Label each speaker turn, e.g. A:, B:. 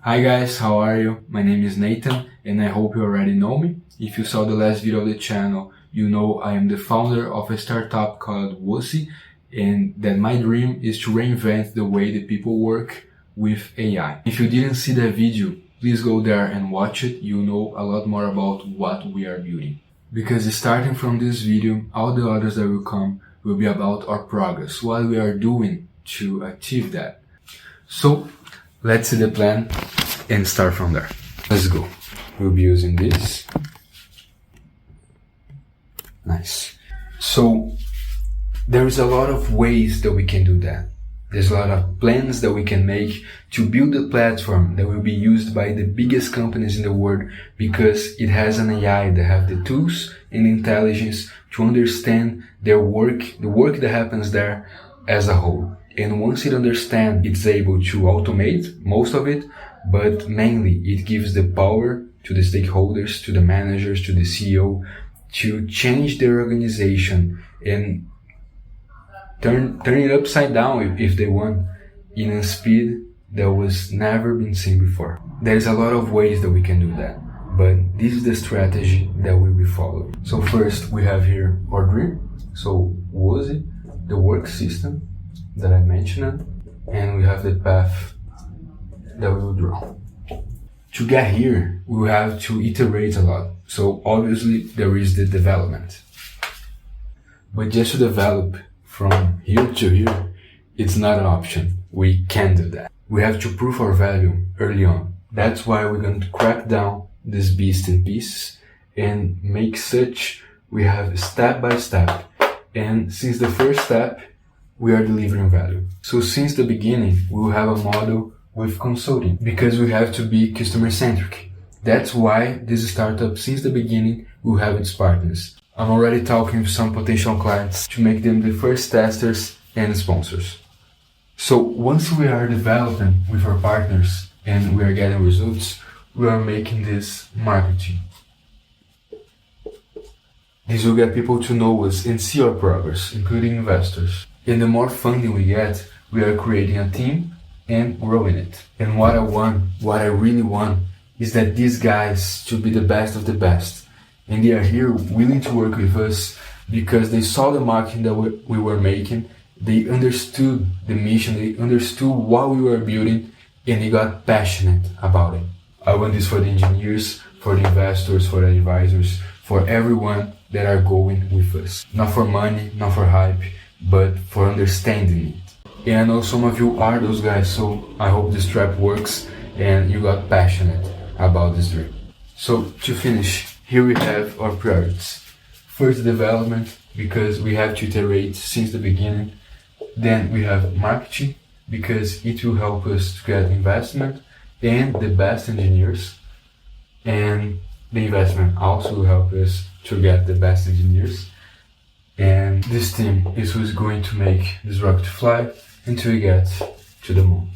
A: Hi guys, how are you? My name is Nathan and I hope you already know me. If you saw the last video of the channel, you know I am the founder of a startup called Wosi, and that my dream is to reinvent the way that people work with AI. If you didn't see that video, please go there and watch it. You'll know a lot more about what we are building. Because starting from this video, all the others that will come will be about our progress, what we are doing to achieve that. So let's see the plan and start from there. Let's go. We'll be using this. Nice. So there is a lot of ways that we can do that. There's a lot of plans that we can make to build a platform that will be used by the biggest companies in the world because it has an AI that have the tools and intelligence to understand their work, the work that happens there as a whole. And once it understands, it's able to automate most of it, but mainly it gives the power to the stakeholders, to the managers, to the CEO, to change their organization and turn it upside down if they want, in a speed that was never been seen before. There's a lot of ways that we can do that, but this is the strategy that we will follow. So first we have here our dream. So Wosi, the work system that I mentioned, and we have the path that we will draw. To get here, we will have to iterate a lot. So obviously there is the development. But just to develop from here to here, it's not an option. We can't do that. We have to prove our value early on. That's why we're going to crack down this beast in pieces and make such we have step by step. And since the first step, we are delivering value. So since the beginning, we will have a model with consulting because we have to be customer centric. That's why this startup, since the beginning, will have its partners. I'm already talking with some potential clients to make them the first testers and sponsors. So once we are developing with our partners and we are getting results, we are making this marketing. This will get people to know us and see our progress, including investors. And the more funding we get, we are creating a team and growing it. And what I really want, is that these guys to be the best of the best. And they are here willing to work with us because they saw the marketing that we were making, they understood the mission, they understood what we were building, and they got passionate about it. I want this for the engineers, for the investors, for the advisors, for everyone that are going with us. Not for money, not for hype, but for understanding it. And I know some of you are those guys, so I hope this trap works and you got passionate about this dream. So to finish, here we have our priorities. First, development, because we have to iterate since the beginning. Then we have marketing, because it will help us to get investment and the best engineers. And the investment also will help us to get the best engineers. And this team is who's going to make this rocket fly until we get to the moon.